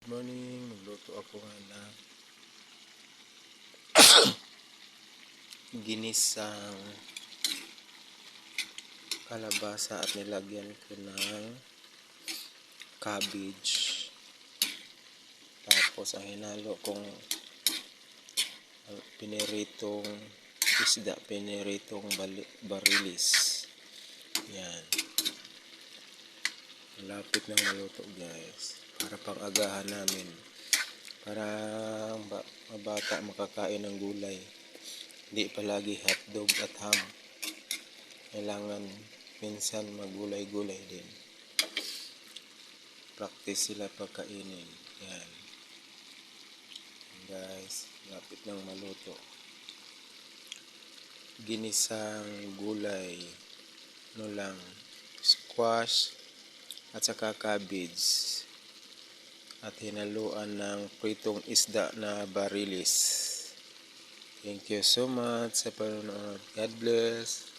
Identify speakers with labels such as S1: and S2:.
S1: Morning, magluto ako nga na ginisang kalabasa at nilagyan ko ng cabbage. Tapos ang hinalo kong piniritong isda, piniritong barilis. Yan. Malapit ng maluto guys. Para pang agahan namin. Para mabata makakain ng gulay. Hindi palagi hotdog at ham. Kailangan minsan magulay-gulay din. Practice sila pagkainin. Yan. Guys, lapit ng maluto. Ginisang gulay. Ano lang, squash at saka cabbage. At hinaluan ng pritong isda na barilis. Thank you so much sa panonood. God bless.